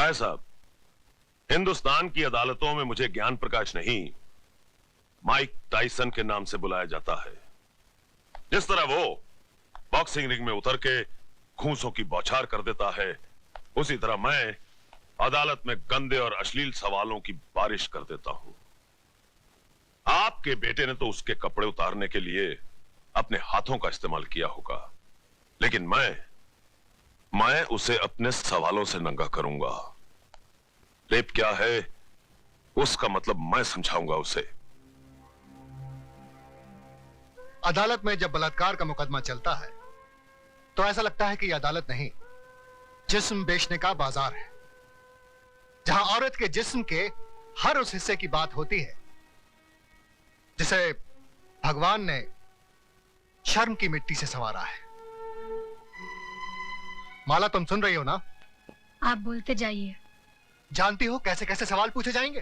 राय साहब, हिंदुस्तान की अदालतों में मुझे ज्ञान प्रकाश नहीं, माइक टाइसन के नाम से बुलाया जाता है। जिस तरह वो बॉक्सिंग रिंग में उतर के घूंसों की बौछार कर देता है, उसी तरह मैं अदालत में गंदे और अश्लील सवालों की बारिश कर देता हूं। आपके बेटे ने तो उसके कपड़े उतारने के लिए अपने हाथों का इस्तेमाल किया होगा, लेकिन मैं उसे अपने सवालों से नंगा करूंगा। रेप क्या है उसका मतलब मैं समझाऊंगा उसे। अदालत में जब बलात्कार का मुकदमा चलता है तो ऐसा लगता है कि यह अदालत नहीं, जिस्म बेचने का बाजार है, जहां औरत के जिस्म के हर उस हिस्से की बात होती है जिसे भगवान ने शर्म की मिट्टी से संवारा है। माला, तुम सुन रही हो ना? आप बोलते जाइए। जानती हो कैसे कैसे सवाल पूछे जाएंगे?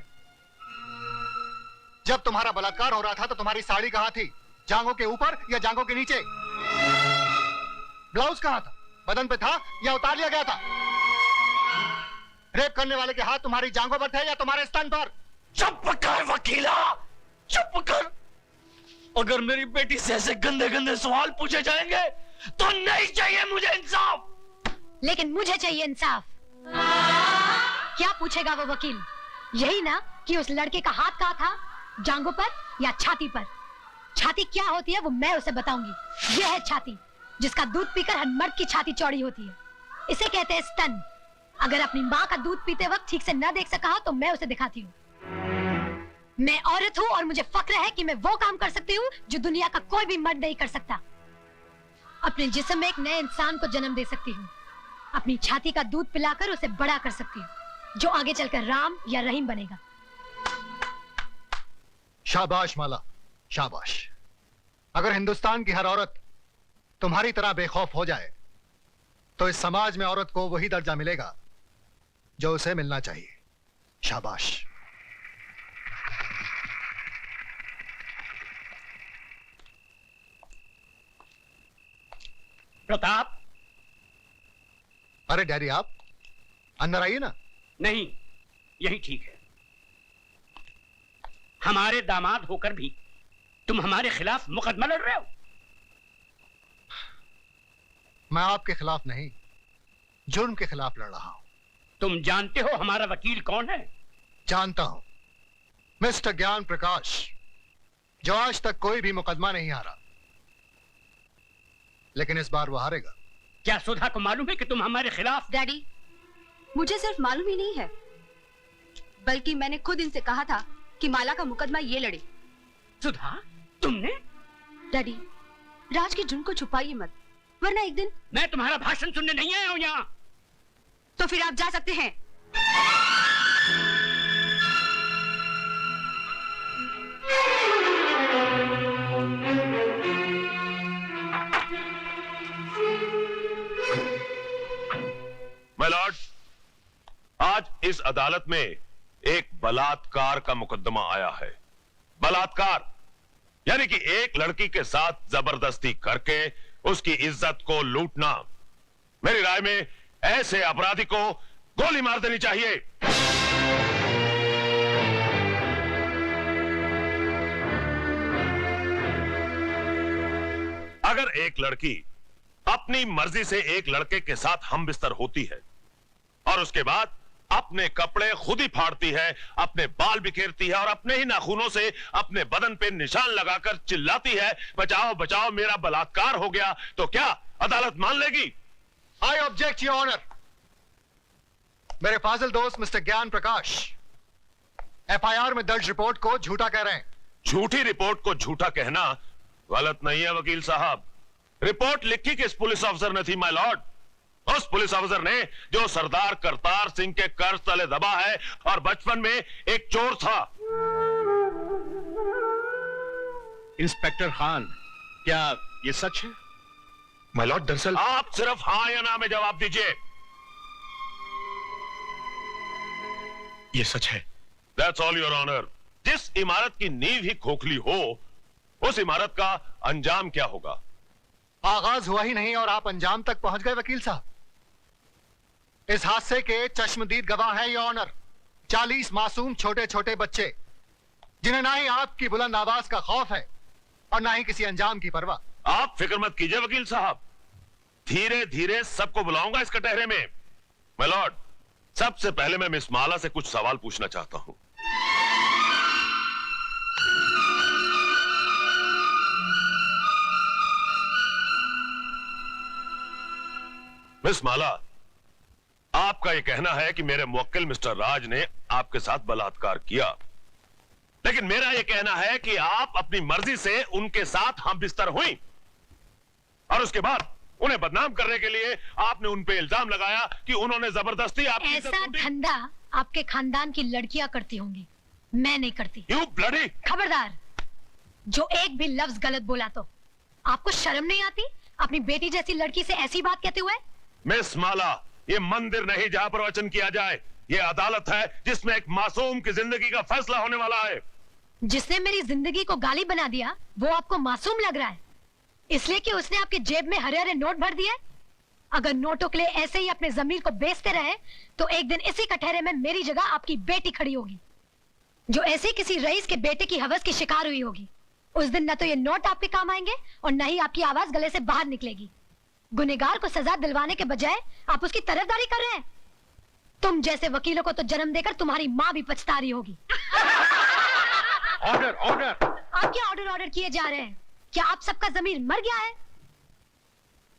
जब तुम्हारा बलात्कार हो रहा था तो तुम्हारी साड़ी कहां थी? जांघों के ऊपर या जांघों के नीचे? ब्लाउज कहां था? बदन पे था या उतार लिया गया था? रेप करने वाले के हाथ तुम्हारी जांघों पर थे या तुम्हारे स्तन पर? चुप कर वकीला, चुप कर। अगर मेरी बेटी से ऐसे गंदे गंदे सवाल पूछे जाएंगे तो नहीं चाहिए मुझे इंसाफ। लेकिन मुझे चाहिए इंसाफ। क्या पूछेगा वो वकील? यही ना कि उस लड़के का हाथ कहाँ था, जांघों पर या छाती पर? छाती क्या होती है वो मैं उसे बताऊंगी। यह है छाती, जिसका दूध पीकर हर मर्द की छाती चौड़ी होती है। इसे कहते हैं स्तन। अगर अपनी माँ का दूध पीते वक्त ठीक से न देख सका हो तो मैं उसे दिखाती हूँ। मैं औरत हूँ और मुझे फक्र है कि मैं वो काम कर सकती हूँ जो दुनिया का कोई भी मर्द नहीं कर सकता। अपने जिस्म में एक नए इंसान को जन्म दे सकती हूँ। अपनी छाती का दूध पिलाकर उसे बड़ा कर सकती हूँ, जो आगे चलकर राम या रहीम बनेगा। शाबाश माला, शाबाश। अगर हिंदुस्तान की हर औरत तुम्हारी तरह बेखौफ हो जाए तो इस समाज में औरत को वही दर्जा मिलेगा जो उसे मिलना चाहिए। शाबाश। प्रताप। अरे डैडी, आप अंदर आइए ना। नहीं, यही ठीक है। हमारे दामाद होकर भी तुम हमारे खिलाफ मुकदमा लड़ रहे हो। मैं आपके खिलाफ नहीं, जुर्म के खिलाफ लड़ रहा हूं। तुम जानते हो हमारा वकील कौन है? जानता हूं, मिस्टर ज्ञान प्रकाश, जो आज तक कोई भी मुकदमा नहीं हारा, लेकिन इस बार वो हारेगा। क्या सुधा को मालूम है कि तुम हमारे खिलाफ? डैडी, मुझे सिर्फ मालूम ही नहीं है, बल्कि मैंने खुद इनसे कहा था कि माला का मुकदमा ये लड़े। सुधा, तुमने? डैडी, राज के जुर्म को छुपाइए मत, वरना एक दिन। मैं तुम्हारा भाषण सुनने नहीं आया हूं यहाँ। तो फिर आप जा सकते हैं। माय लॉर्ड, आज इस अदालत में एक बलात्कार का मुकदमा आया है। बलात्कार यानी कि एक लड़की के साथ जबरदस्ती करके उसकी इज्जत को लूटना। मेरी राय में ऐसे अपराधी को गोली मार देनी चाहिए। अगर एक लड़की अपनी मर्जी से एक लड़के के साथ हम बिस्तर होती है और उसके बाद अपने कपड़े खुद ही फाड़ती है, अपने बाल बिखेरती है और अपने ही नाखूनों से अपने बदन पे निशान लगाकर चिल्लाती है, बचाओ बचाओ मेरा बलात्कार हो गया, तो क्या अदालत मान लेगी? I object your honour. मेरे फाजिल दोस्त मिस्टर ज्ञान प्रकाश एफआईआर में दर्ज रिपोर्ट को झूठा कह रहे हैं। झूठी रिपोर्ट को झूठा कहना गलत नहीं है वकील साहब। रिपोर्ट लिखी किस पुलिस अफसर ने थी माय लॉर्ड? उस पुलिस अफसर ने जो सरदार करतार सिंह के कर्ज तले दबा है और बचपन में एक चोर था। इंस्पेक्टर खान, क्या ये सच है? माय लॉर्ड, दरअसल आप सिर्फ हां या ना में जवाब दीजिए। ये सच है। That's all your honour. जिस इमारत की नींव ही खोखली हो, उस इमारत का अंजाम क्या होगा? आगाज हुआ ही नहीं और आप अंजाम तक पहुंच गए वकील साहब। इस हादसे के चश्मदीद गवाह हैं योर ऑनर 40 मासूम छोटे छोटे बच्चे, जिन्हें ना ही आपकी बुलंद आवाज का खौफ है और ना ही किसी अंजाम की परवाह। आप फिक्र मत कीजिए वकील साहब, धीरे धीरे सबको बुलाऊंगा इस कटहरे में। माय लॉर्ड, सबसे पहले मैं मिस माला से कुछ सवाल पूछना चाहता हूं। मिस माला, आपका यह कहना है कि मेरे मुवक्किल मिस्टर राज ने आपके साथ बलात्कार किया, लेकिन मेरा यह कहना है कि आप अपनी मर्जी से उनके साथ हम बिस्तर हुई और उसके बाद उन्हें बदनाम करने के लिए आपने उन पे इल्जाम लगाया कि उन्होंने जबरदस्ती आपकी इज्जत ऐसा लूटी। धंधा आपके खानदान की लड़कियां करती होंगी, मैं नहीं करती। You bloody! खबरदार, जो एक भी लफ्ज गलत बोला तो आपको शर्म नहीं आती अपनी बेटी जैसी लड़की से ऐसी बात कहते हुए? मिस माला, ये मंदिर नहीं जहां पर वचन किया जाए, ये अदालत है जिसमें एक मासूम की जिंदगी का फैसला होने वाला है। जिसने मेरी जिंदगी को गाली बना दिया वो आपको मासूम लग रहा है, इसलिए कि उसने आपके जेब में हरे हरे नोट भर दिए? अगर नोटों के लिए ऐसे ही अपने जमीर को बेचते रहे तो एक दिन इसी कटहरे में मेरी जगह आपकी बेटी खड़ी होगी, जो ऐसे किसी रईस के बेटे की हवस की शिकार हुई होगी। उस दिन न तो ये नोट आपके काम आएंगे और न ही आपकी आवाज गले से बाहर निकलेगी। गुनहगार को सजा दिलवाने के बजाय आप उसकी तरफदारी कर रहे हैं। तुम जैसे वकीलों को तो जन्म देकर तुम्हारी माँ भी पछता रही होगी। Order order! आप क्या ऑर्डर किए जा रहे हैं? क्या आप सबका जमीर मर गया है?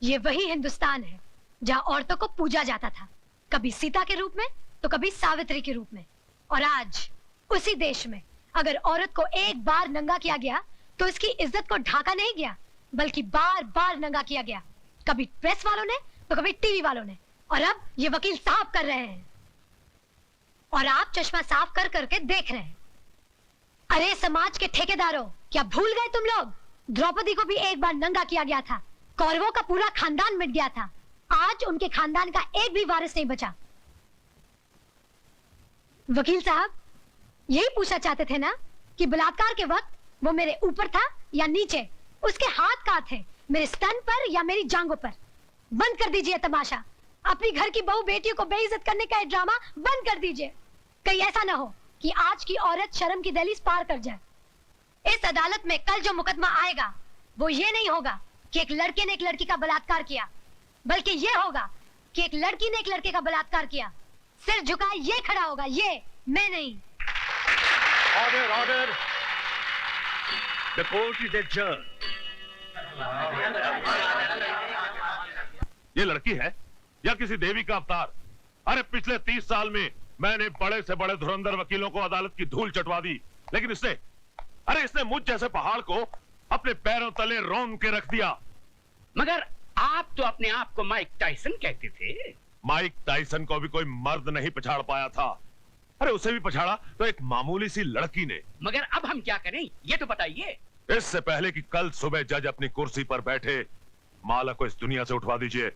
ये वही हिंदुस्तान है जहां औरतों को पूजा जाता था, कभी सीता के रूप में तो कभी सावित्री के रूप में। और आज उसी देश में अगर औरत को एक बार नंगा किया गया तो इसकी इज्जत को ढाका नहीं गया, बल्कि बार बार नंगा किया गया, कभी प्रेस वालों ने तो कभी टीवी वालों ने, और अब ये वकील साफ कर रहे हैं और आप चश्मा साफ कर करके देख रहे हैं। अरे समाज के ठेकेदारों, क्या भूल गए तुम लोग? द्रौपदी को भी एक बार नंगा किया गया था, कौरवों का पूरा खानदान मिट गया था, आज उनके खानदान का एक भी वारिस नहीं बचा। वकील साहब, यही पूछना चाहते थे ना कि बलात्कार के वक्त वो मेरे ऊपर था या नीचे? उसके हाथ कहाँ थे, मेरे स्तन पर या मेरी जांघों पर? बंद कर दीजिए तमाशा, अपनी घर की बहू बेटियों को बेइज्जत करने का ड्रामा बंद कर दीजिए। कहीं ऐसा ना हो कि आज की औरत शर्म की दहलीज पार कर जाए। इस अदालत में कल जो मुकदमा आएगा वो ये नहीं होगा कि एक लड़के ने एक लड़की का बलात्कार किया, बल्कि ये होगा कि एक लड़की ने एक लड़के का बलात्कार किया। सिर झुकाए ये खड़ा होगा, ये मैं नहीं। Order order! The court is adjourned. ये लड़की है या किसी देवी का अवतार? अरे पिछले 30 साल में मैंने बड़े से बड़े धुरंधर वकीलों को अदालत की धूल चटवा दी, लेकिन इसने मुझ जैसे पहाड़ को अपने पैरों तले रोन के रख दिया। मगर आप तो अपने आप को माइक टाइसन कहते थे। माइक टाइसन को भी कोई मर्द नहीं पछाड़ पाया था। अरे उसे भी पछाड़ा तो एक मामूली सी लड़की ने। मगर अब हम क्या करें, ये तो बताइए। इससे पहले कि कल सुबह जज अपनी कुर्सी पर बैठे, माला को इस दुनिया से उठवा दीजिए।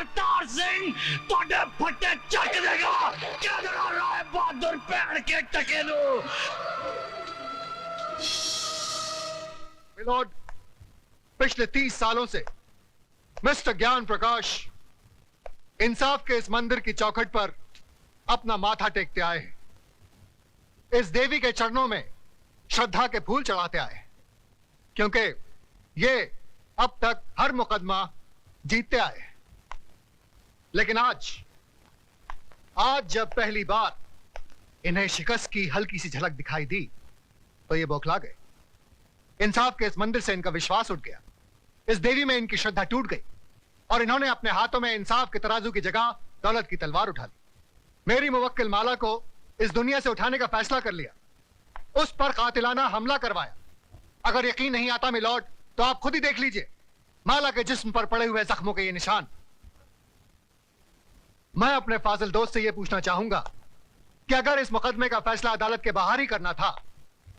करतार सिंह तोड़े फटे चक देगा। क्या लड़ा रहा है बहादुर पैर के टकेलू? मिलोड, पिछले 30 सालों से मिस्टर ज्ञान प्रकाश इंसाफ के इस मंदिर की चौखट पर अपना माथा टेकते आए हैं। इस देवी के चरणों में श्रद्धा के फूल चढ़ाते आए हैं, क्योंकि ये अब तक हर मुकदमा जीतते आए हैं। लेकिन आज जब पहली बार इन्हें शिकस्त की हल्की सी झलक दिखाई दी तो ये बौखला गए। इंसाफ के इस मंदिर से इनका विश्वास उठ गया, इस देवी में इनकी श्रद्धा टूट गई और इन्होंने अपने हाथों में इंसाफ के तराजू की जगह दौलत की तलवार उठा ली। मेरी मुवक्किल माला को इस दुनिया से उठाने का फैसला कर लिया, उस पर कातिलाना हमला करवाया। अगर यकीन नहीं आता मिलॉर्ड, तो आप खुद ही देख लीजिए माला के जिस्म पर पड़े हुए जख्मों के ये निशान। मैं अपने फाजिल दोस्त से यह पूछना चाहूंगा कि अगर इस मुकदमे का फैसला अदालत के बाहर ही करना था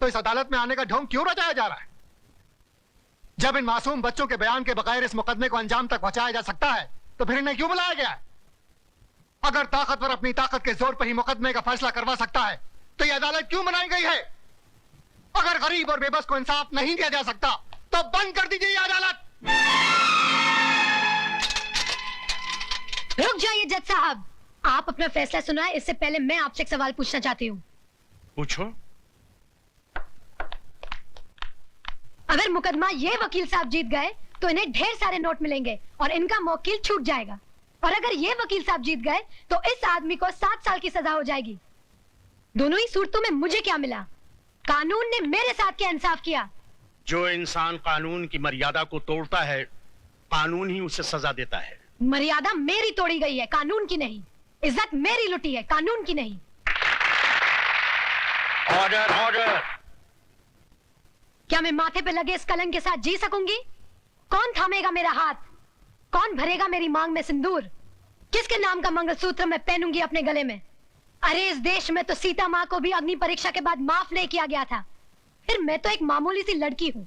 तो इस अदालत में आने का ढोंग क्यों रचाया जा रहा है? जब इन मासूम बच्चों के बयान के बगैर इस मुकदमे को अंजाम तक पहुंचाया जा सकता है तो फिर इन्हें क्यों बुलाया गया है? अगर ताकतवर अपनी ताकत के जोर पर ही मुकदमे का फैसला करवा सकता है तो यह अदालत क्यों बनाई गई है? अगर गरीब और बेबस को इंसाफ नहीं दिया जा सकता तो बंद कर दीजिए यह अदालत। रुक जाइए जज साहब, आप अपना फैसला सुनाए इससे पहले मैं आपसे एक सवाल पूछना चाहती हूँ। पूछो। अगर मुकदमा ये वकील साहब जीत गए तो इन्हें ढेर सारे नोट मिलेंगे और इनका मौकिल छूट जाएगा, और अगर ये वकील साहब जीत गए तो इस आदमी को 7 साल की सजा हो जाएगी। दोनों ही सूरतों में मुझे क्या मिला? कानून ने मेरे साथ क्या इंसाफ किया? जो इंसान कानून की मर्यादा को तोड़ता है, कानून ही उसे सजा देता है। मर्यादा मेरी तोड़ी गई है, कानून की नहीं। इज्जत मेरी लुटी है, कानून की नहीं। Order, order. क्या मैं माथे पे लगे इस कलंक के साथ जी सकूंगी? कौन थामेगा मेरा हाथ? कौन भरेगा मेरी मांग में सिंदूर? किसके नाम का मंगलसूत्र मैं पहनूंगी अपने गले में? अरे इस देश में तो सीता माँ को भी अग्नि परीक्षा के बाद माफ नहीं किया गया था, फिर मैं तो एक मामूली सी लड़की हूं।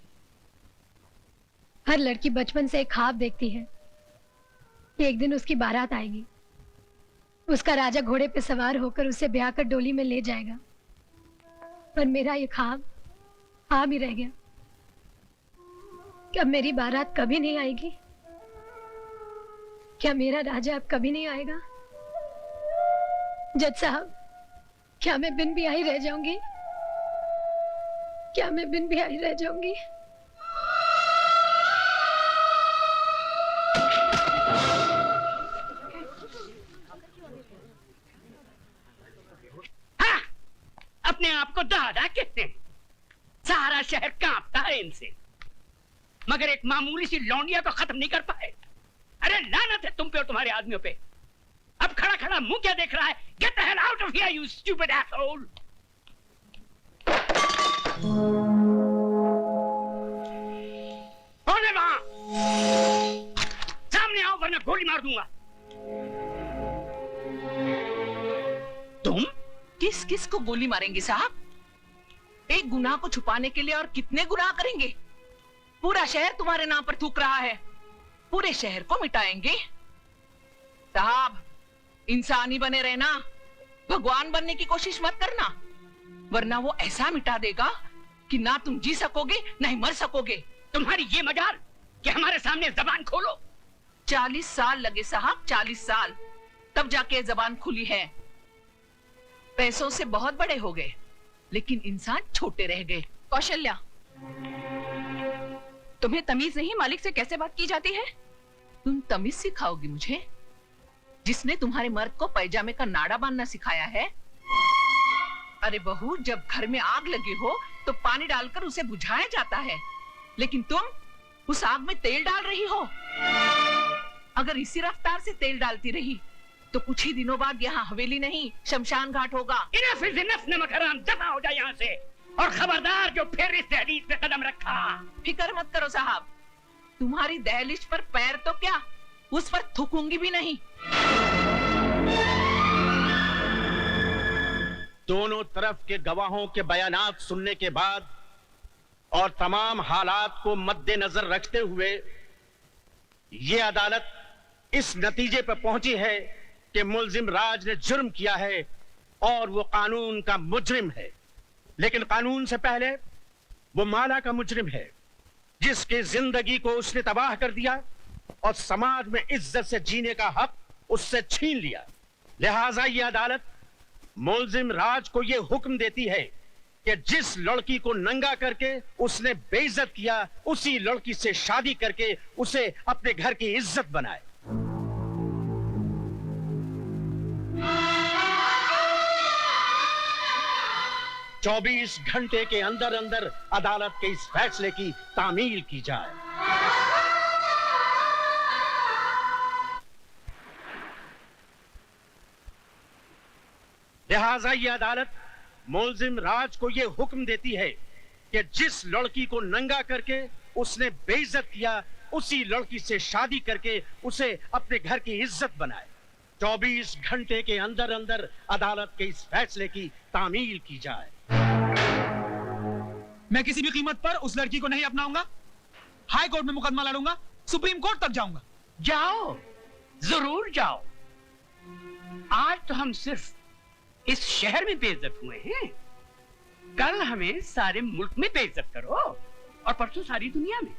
हर लड़की बचपन से एक ख्वाब देखती है कि एक दिन उसकी बारात आएगी, उसका राजा घोड़े पे सवार होकर उसे ब्याह कर डोली में ले जाएगा। पर मेरा ये ख्वाब भी रह गया। क्या मेरी बारात कभी नहीं आएगी? क्या मेरा राजा अब कभी नहीं आएगा? जज साहब, क्या मैं बिन ब्याही रह जाऊंगी? क्या मैं बिन ब्याही रह जाऊंगी? हाँ, अपने आप को दादा कहते हैं। सारा शहर कांपता है इनसे, मगर एक मामूली सी लौंडिया को खत्म नहीं कर पाए। अरे लानत है तुम पे और तुम्हारे आदमियों पे। अब खड़ा खड़ा मुंह क्या देख रहा है? Get the hell out of here you stupid asshole. कौन है वहां? सामने आओ वरना गोली मार दूंगा। तुम किस किस को गोली मारेंगे साहब? एक गुनाह को छुपाने के लिए और कितने गुनाह करेंगे? पूरा शहर तुम्हारे नाम पर थूक रहा है, पूरे शहर को मिटाएंगे। साहब, इंसान ही बने रहना, भगवान बनने की कोशिश मत करना, वरना वो ऐसा मिटा देगा कि ना तुम जी सकोगे ना ही मर सकोगे। तुम्हारी ये मजाल कि हमारे सामने जबान खोलो। 40 साल लगे साहब, 40 साल, तब जाके जबान खुली है। पैसों से बहुत बड़े हो गए लेकिन इंसान छोटे रह गए। कौशल्या, तुम्हें तमीज नहीं मालिक से कैसे बात की जाती है? तुम तमीज सिखाओगी मुझे? जिसने तुम्हारे मर्द को पैजामे का नाड़ा बांधना सिखाया है? अरे बहू, जब घर में आग लगी हो तो पानी डालकर उसे बुझाया जाता है, लेकिन तुम उस आग में तेल डाल रही हो। अगर इसी रफ्तार से तेल डालती रही तो कुछ ही दिनों बाद यहाँ हवेली नहीं शमशान घाट होगा। इनफ इज इनफ, नमक हराम, दफा हो जाए यहाँ से। और खबरदार जो फिर इस दहलीज पे कदम रखा। फिक्र मत करो साहब, तुम्हारी दहलीज पर पैर तो क्या, उस पर थूकूंगी भी नहीं। दोनों तरफ के गवाहों के बयानात सुनने के बाद और तमाम हालात को मद्देनजर रखते हुए ये अदालत इस नतीजे पर पहुंची है कि मुल्जिम राज ने जुर्म किया है और वो कानून का मुजरिम है। लेकिन कानून से पहले वो माला का मुजरिम है, जिसकी जिंदगी को उसने तबाह कर दिया और समाज में इज्जत से जीने का हक उससे छीन लिया। लिहाजा ये अदालत मुल्जिम राज को ये हुक्म देती है कि जिस लड़की को नंगा करके उसने बेइज्जत किया, उसी लड़की से शादी करके उसे अपने घर की इज्जत बनाए। चौबीस घंटे के अंदर अंदर अदालत के इस फैसले की तामील की जाए। लिहाजा यह अदालत मुल्जिम राज को यह हुक्म देती है कि जिस लड़की को नंगा करके उसने बेइज्जत किया, उसी लड़की से शादी करके उसे अपने घर की इज्जत बनाए। 24 घंटे के अंदर अंदर अदालत के इस फैसले की तामील की जाए। मैं किसी भी कीमत पर उस लड़की को नहीं अपनाऊंगा। हाई कोर्ट में मुकदमा लड़ूंगा, सुप्रीम कोर्ट तक जाऊंगा। जाओ, जरूर जाओ। आज तो हम सिर्फ इस शहर में बेइज्जत हुए हैं, कल हमें सारे मुल्क में बेइज्जत करो और परसों सारी दुनिया में,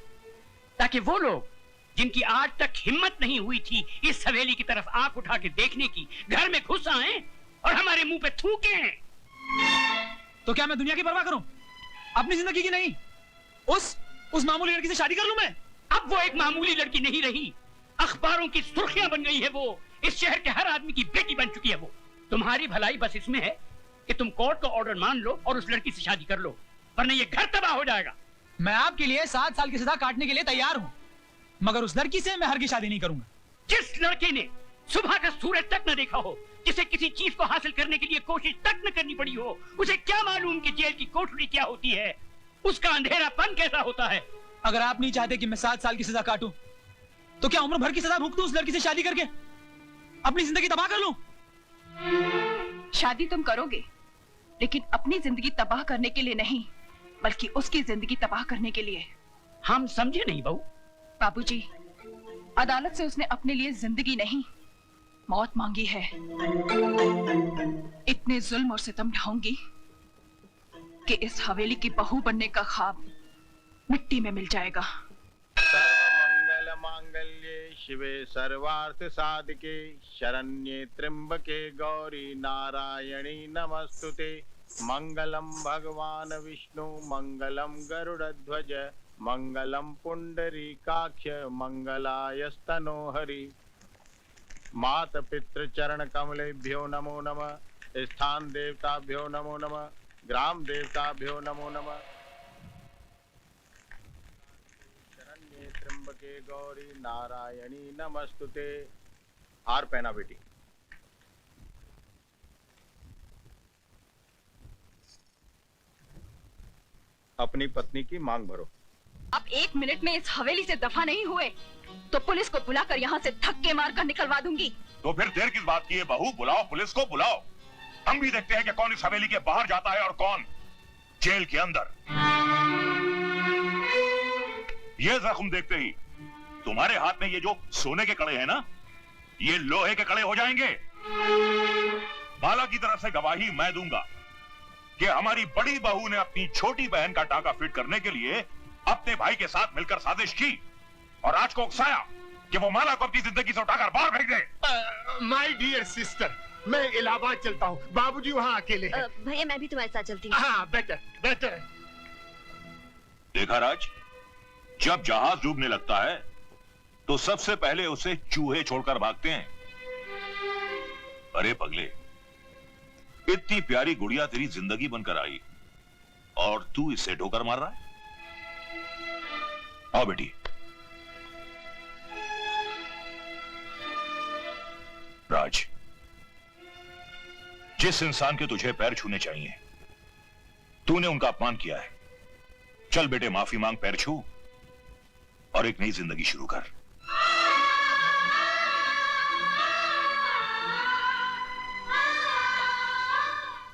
ताकि वो लोग जिनकी आज तक हिम्मत नहीं हुई थी इस हवेली की तरफ आंख उठा के देखने की, घर में घुस आए और हमारे मुंह पे थूके हैं। तो क्या मैं दुनिया की परवाह करूं, अपनी जिंदगी की नहीं? उस मामूली लड़की से शादी कर लूं मैं? अब वो एक मामूली लड़की नहीं रही, अखबारों की सुर्खियां बन गई है वो। इस शहर के हर आदमी की बेटी बन चुकी है वो। तुम्हारी भलाई बस इसमें है कि तुम कोर्ट का ऑर्डर मान लो और उस लड़की से शादी कर लो, वरना ये घर तबाह हो जाएगा। मैं आपके लिए 7 साल की सजा काटने के लिए तैयार हूं, मगर उस लड़की से मैं हरगिज़ शादी नहीं करूंगा। जिस लड़के ने सुबह का सूरज तक न देखा हो, जिसे किसी चीज को हासिल करने के लिए कोशिश तक न करनी पड़ी हो, उसे क्या मालूम कि जेल की कोठरी क्या होती है, उसका अंधेरापन कैसा होता है। अगर आप नहीं चाहते कि मैं 7 साल की सजा काटूं, तो क्या उम्र भर की सजा भुगतूं उस लड़की से शादी करके, अपनी जिंदगी तबाह कर लूं? शादी तुम करोगे, लेकिन अपनी जिंदगी तबाह करने के लिए नहीं, बल्कि उसकी जिंदगी तबाह करने के लिए। हम समझे नहीं बहू। बाबूजी, अदालत से उसने अपने लिए जिंदगी नहीं, मौत मांगी है। इतने जुल्म और सितम ढाऊंगी कि इस हवेली की बहू बनने का ख्वाब मिट्टी में मिल जाएगा। सर्वमंगल मांगल्ये शिवे सर्वार्थ साधिके शरण्ये त्र्यंबके गौरी नारायणी नमस्तुते। मंगलम भगवान विष्णु मंगलम गरुड़ध्वज मंगलम पुंडरीकाक्ष मंगलायस्तनो हरि। मात पितृ चरण कमलेभ्यो नमो नमः। स्थान देवताभ्यो नमो नमः। ग्राम देवताभ्यो नमो नमः। शरण्ये त्र्यंबके गौरी नारायणी नमस्तुते। हार पहना बेटी। अपनी पत्नी की मांग भरो। आप 1 मिनट में इस हवेली से दफा नहीं हुए तो पुलिस को बुलाकर यहाँ से धक्के मारकर निकलवा दूंगी। तो फिर देर किस बात की है बहू, बुलाओ पुलिस को बुलाओ। हम भी देखते हैं कि कौन इस हवेली के बाहर जाता है और कौन जेल के अंदर। ये जख्म देखते ही तुम्हारे हाथ में ये जो सोने के कड़े हैं ना, ये लोहे के कड़े हो जाएंगे। बाला की तरफ से गवाही मैं दूंगा कि हमारी बड़ी बहू ने अपनी छोटी बहन का टाका फिट करने के लिए अपने भाई के साथ मिलकर साजिश की और आज को उकसाया कि वो माला को अपनी जिंदगी से उठाकर बाहर फेंक दे। माय डियर सिस्टर, मैं इलाहाबाद चलता हूँ, बाबूजी वहाँ अकेले हैं। भैया मैं भी तुम्हारे साथ चलती हूँ। हाँ बेटर बेटर। देखा राज, जब जहाज डूबने लगता है तो सबसे पहले उसे चूहे छोड़कर भागते हैं। अरे पगले, इतनी प्यारी गुड़िया तेरी जिंदगी बनकर आई और तू इससे ठोकर मार रहा है। आओ बेटी। राज, जिस इंसान के तुझे पैर छूने चाहिए तूने उनका अपमान किया है। चल बेटे, माफी मांग, पैर छू और एक नई जिंदगी शुरू कर।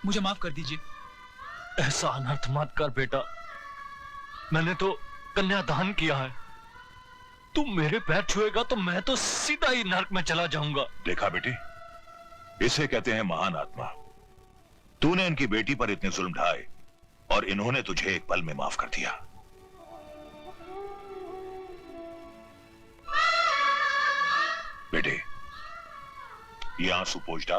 मुझे माफ कर दीजिए। ऐसा अनर्थ मत कर बेटा, मैंने तो कन्यादान किया है। तुम मेरे पैर छुएगा तो मैं तो सीधा ही नरक में चला जाऊंगा। देखा बेटी, इसे कहते हैं महान आत्मा। तूने इनकी बेटी पर इतने जुल्म ढाए और इन्होंने तुझे एक पल में माफ कर दिया। बेटे, ये आंसू पोंछ डाल।